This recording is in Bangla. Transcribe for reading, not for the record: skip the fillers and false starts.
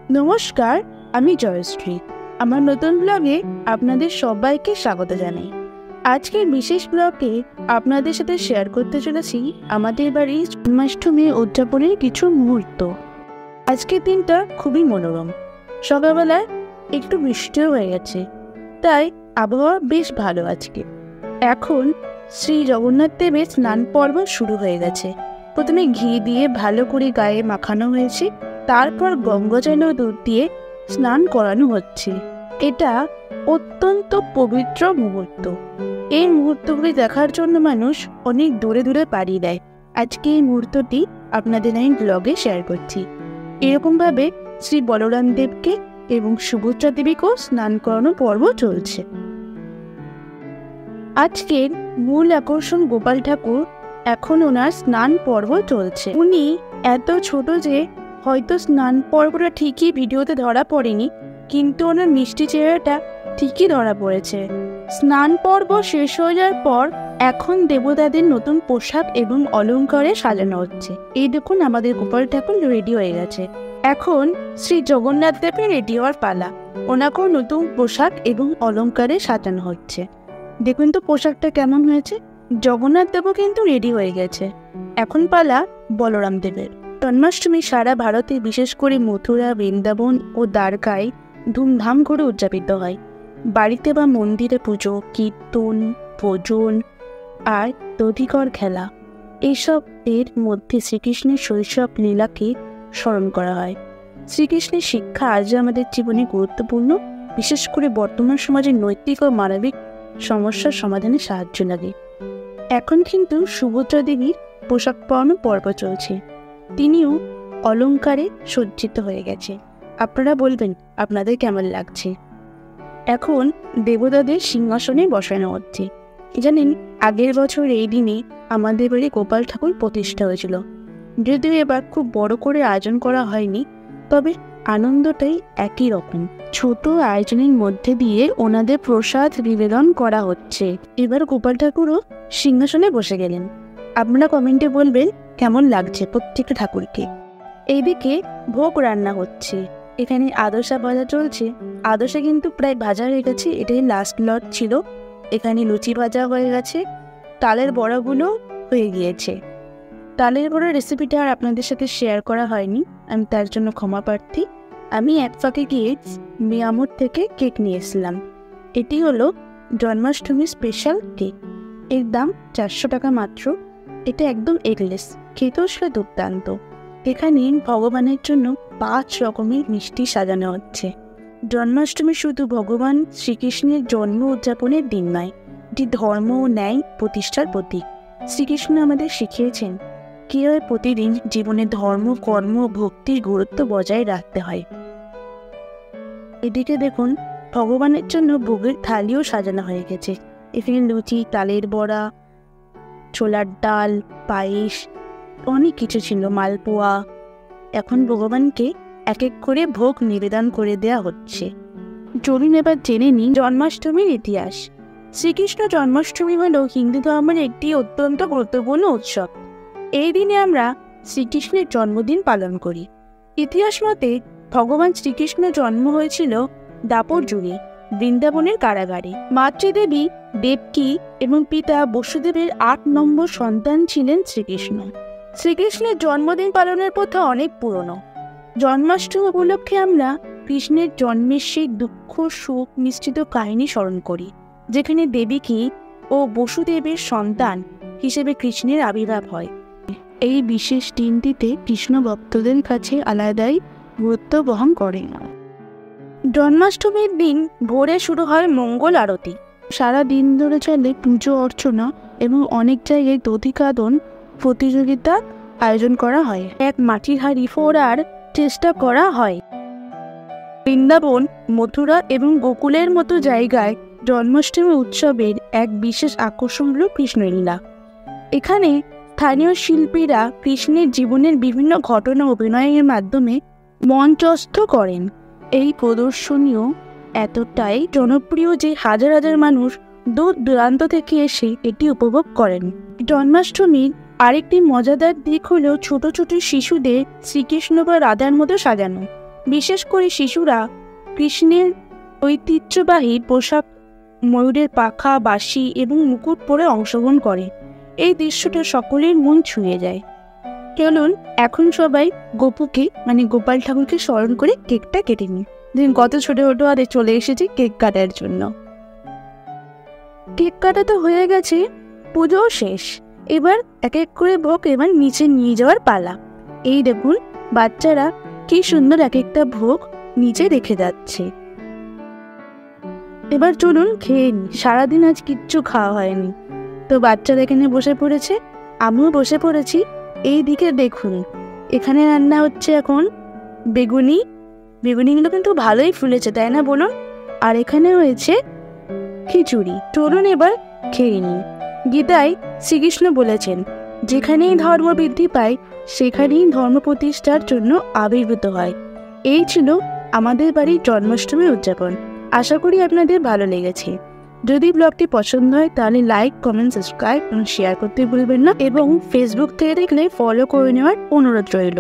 নমস্কার, আমি জয়শ্রী। আমার নতুন ব্লগে আপনাদের সবাইকে স্বাগত জানাই। আজকের বিশেষ ব্লগে আপনাদের সাথে শেয়ার করতে চলেছি আমাদের বাড়ির জন্মাষ্টমী উদযাপনের কিছু মুহূর্ত। আজকের দিনটা খুবই মনোরম। সকালবেলায় একটু বৃষ্টিও হয়ে গেছে, তাই আবহাওয়া বেশ ভালো আজকে। এখন শ্রী জগন্নাথ দেবের স্নান পর্ব শুরু হয়ে গেছে। প্রথমে ঘি দিয়ে ভালো করে গায়ে মাখানো হয়েছে, তারপর গঙ্গা জল ও দুধ দিয়ে স্নান করানো হচ্ছে। এটা অত্যন্ত পবিত্র মুহূর্ত। এই মুহূর্তগুলি দেখার জন্য মানুষ অনেক দূরে দূরে পাড়ি দেয়। আজকে এই মুহূর্তটি আপনাদের আমি ব্লগে শেয়ার করছি। এরকমভাবে শ্রী বলরাম দেবকে এবং সুভদ্রা দেবীকেও স্নান করানো পর্ব চলছে। আজকের মূল আকর্ষণ গোপাল ঠাকুর। এখন ওনার স্নান পর্ব চলছে। উনি এত ছোট যে হয়তো স্নান পর্বটা ঠিকই ভিডিওতে ধরা পড়েনি, কিন্তু ওনার মিষ্টি চেহারাটা ঠিকই ধরা পড়েছে। স্নান পর্ব শেষ হয়ে যাওয়ার পর এখন দেবতাদের নতুন পোশাক এবং অলংকারে সাজানো হচ্ছে। এই দেখুন, আমাদের গোপাল ঠাকুর রেডি হয়ে গেছে। এখন শ্রী জগন্নাথ দেবের রেডি হওয়ার পালা। ওনাকেও নতুন পোশাক এবং অলংকারে সাজানো হচ্ছে। দেখুন তো পোশাকটা কেমন হয়েছে। জগন্নাথ দেবও কিন্তু রেডি হয়ে গেছে। এখন পালা বলরাম দেবের। জন্মাষ্টমী সারা ভারতে, বিশেষ করে মথুরা, বৃন্দাবন ও দ্বারকায় ধুমধাম করে উদযাপিত হয়। বাড়িতে বা মন্দিরে পুজো, কীর্তন, ভোজন আর দধিকর খেলা, এইসব এর মধ্যে শ্রীকৃষ্ণের শৈশব লীলাকে স্মরণ করা হয়। শ্রীকৃষ্ণের শিক্ষা আজ আমাদের জীবনে গুরুত্বপূর্ণ, বিশেষ করে বর্তমান সমাজের নৈতিক ও মানবিক সমস্যার সমাধানে সাহায্য লাগে। এখন কিন্তু সুভদ্রা দেবীর পোশাক পরানো পর্ব চলছে। তিনিও অলংকারে সজ্জিত হয়ে গেছে। আপনারা বলবেন আপনাদের কেমন লাগছে। এখন দেবতাদের সিংহাসনে বসানো হচ্ছে। জানেন, আগের বছর এই দিনে আমাদের বাড়ি গোপাল ঠাকুর প্রতিষ্ঠা হয়েছিল। যদিও এবার খুব বড় করে আয়োজন করা হয়নি, তবে আনন্দটাই একই রকম। ছোট আয়োজনের মধ্যে দিয়ে ওনাদের প্রসাদ নিবেদন করা হচ্ছে। এবার গোপাল ঠাকুরও সিংহাসনে বসে গেলেন। আপনারা কমেন্টে বলবেন কেমন লাগছে প্রত্যেকটা ঠাকুরকে। এইদিকে ভোগ রান্না হচ্ছে। এখানে আদশা ভাজা চলছে। আদশা কিন্তু প্রায় ভাজা হয়ে গেছে, এটাই লাস্ট লট ছিল। এখানে লুচি ভাজা হয়ে গেছে, তালের বড়াগুলো হয়ে গিয়েছে। তালের বড়ার রেসিপিটা আর আপনাদের সাথে শেয়ার করা হয়নি, আমি তার জন্য ক্ষমা প্রার্থী। আমি এক ফাঁকে গিয়ে মিয়ামোর থেকে কেক নিয়ে এসেছিলাম। এটি হলো জন্মাষ্টমীর স্পেশাল কেক। এর দাম 400 টাকা মাত্র। এটা একদম এগলেস, খেতেও সেটা দুর্দান্ত। এখানে ভগবানের জন্য 5 রকমের মিষ্টি সাজানো হচ্ছে। জন্মাষ্টমী শুধু ভগবান শ্রীকৃষ্ণের জন্ম উদযাপনের দিন নয়, এটি ধর্ম ও ন্যায় প্রতিষ্ঠার প্রতীক। শ্রীকৃষ্ণ আমাদের শিখিয়েছেন কীভাবে প্রতিদিন জীবনে ধর্ম, কর্ম ও ভক্তির গুরুত্ব বজায় রাখতে হয়। এদিকে দেখুন, ভগবানের জন্য ভোগের থালিও সাজানো হয়ে গেছে। এখানে লুচি, তালের বড়া, ছোলার ডাল, পায়েস, অনেক কিছু ছিল, মালপোয়া। এখন ভগবানকে এক এক করে ভোগ নিবেদন করে দেয়া হচ্ছে। চলুন এবার জেনে নিই জন্মাষ্টমীর ইতিহাস। শ্রীকৃষ্ণ জন্মাষ্টমী হল হিন্দু ধর্মের একটি অত্যন্ত গুরুত্বপূর্ণ উৎসব। এই দিনে আমরা শ্রীকৃষ্ণের জন্মদিন পালন করি। ইতিহাস মতে ভগবান শ্রীকৃষ্ণের জন্ম হয়েছিল দাপর যুগে বৃন্দাবনের কারাগারে। মাতৃদেবী দেবকী এবং পিতা বসুদেবের 8 নম্বর সন্তান ছিলেন শ্রীকৃষ্ণ। শ্রীকৃষ্ণের জন্মদিন পালনের প্রথা অনেক পুরনো। জন্মাষ্টমী উপলক্ষে আমরা কৃষ্ণের জন্মের সেই দুঃখ সুখ মিশ্রিত কাহিনী স্মরণ করি, যেখানে দেবকী ও বসুদেবের সন্তান হিসেবে কৃষ্ণের আবির্ভাব হয়। এই বিশেষ দিনটিতে কৃষ্ণ ভক্তদের কাছে আলাদাই গুরুত্ব বহন করে। জন্মাষ্টমীর দিন ভোরে শুরু হয় মঙ্গল আরতি। সারা দিন ধরে চলে পুজো অর্চনা এবং অনেক জায়গায় দধিকাদন প্রতিযোগিতা আয়োজন করা হয়। এক মাটির হাঁড়ি ফোড়ার চেষ্টা করা হয়। বৃন্দাবন, মথুরা এবং গোকুলের মতো জায়গায় জন্মাষ্টমী উৎসবের এক বিশেষ আকর্ষণ হল কৃষ্ণলীলা। এখানে স্থানীয় শিল্পীরা কৃষ্ণের জীবনের বিভিন্ন ঘটনা অভিনয়ের মাধ্যমে মঞ্চস্থ করেন। এই প্রদর্শনীও এতটাই জনপ্রিয় যে হাজার হাজার মানুষ দূর দূরান্ত থেকে এসে এটি উপভোগ করেন। জন্মাষ্টমীর আরেকটি মজাদার দিক হলো ছোট ছোট শিশুদের শ্রীকৃষ্ণ বা রাধার মতো সাজানো। বিশেষ করে শিশুরা কৃষ্ণের ঐতিহ্যবাহী পোশাক, ময়ূরের পাখা, বাঁশি এবং মুকুট পরে অংশগ্রহণ করে। এই দৃশ্যটা সকলের মন ছুঁয়ে যায়। চলুন এখন সবাই গোপুকে মানে গোপাল ঠাকুরকে স্মরণ করে কেকটা কেটে নিই। দিন কত ছোট ছোট হাতে চলে এসেছি কেক কাটার জন্য। কেক কাটা তো হয়ে গেছে, পুজোও শেষ। এবার এক এক করে ভোগ এবার নিচে নিয়ে যাওয়ার পালা। এই দেখুন বাচ্চারা কি সুন্দর এক একটা ভোগ নিচে রেখে যাচ্ছে। এবার চলুন খেয়ে নি, সারাদিন আজ কিচ্ছু খাওয়া হয়নি। তো বাচ্চারা এখানে বসে পড়েছে, আমিও বসে পড়েছি। এই দিকে দেখুন এখানে রান্না হচ্ছে এখন বেগুনিগুলো কিন্তু ভালোই ফুলেছে, তাই না বলুন? আর এখানে হয়েছে খিচুড়ি। চলুন এবার খেয়ে নিই। গীতায় শ্রীকৃষ্ণ বলেছেন, যেখানেই ধর্ম বৃদ্ধি পায় সেখানেই ধর্ম প্রতিষ্ঠার জন্য আবির্ভূত হয়। এই ছিল আমাদের বাড়ির জন্মাষ্টমী উদযাপন। আশা করি আপনাদের ভালো লেগেছে। যদি ব্লগটি পছন্দ হয় তাহলে লাইক, কমেন্ট, সাবস্ক্রাইব এবং শেয়ার করতে ভুলবেন না, এবং ফেসবুক থেকে দেখলে ফলো করে নেওয়ার অনুরোধ রইল।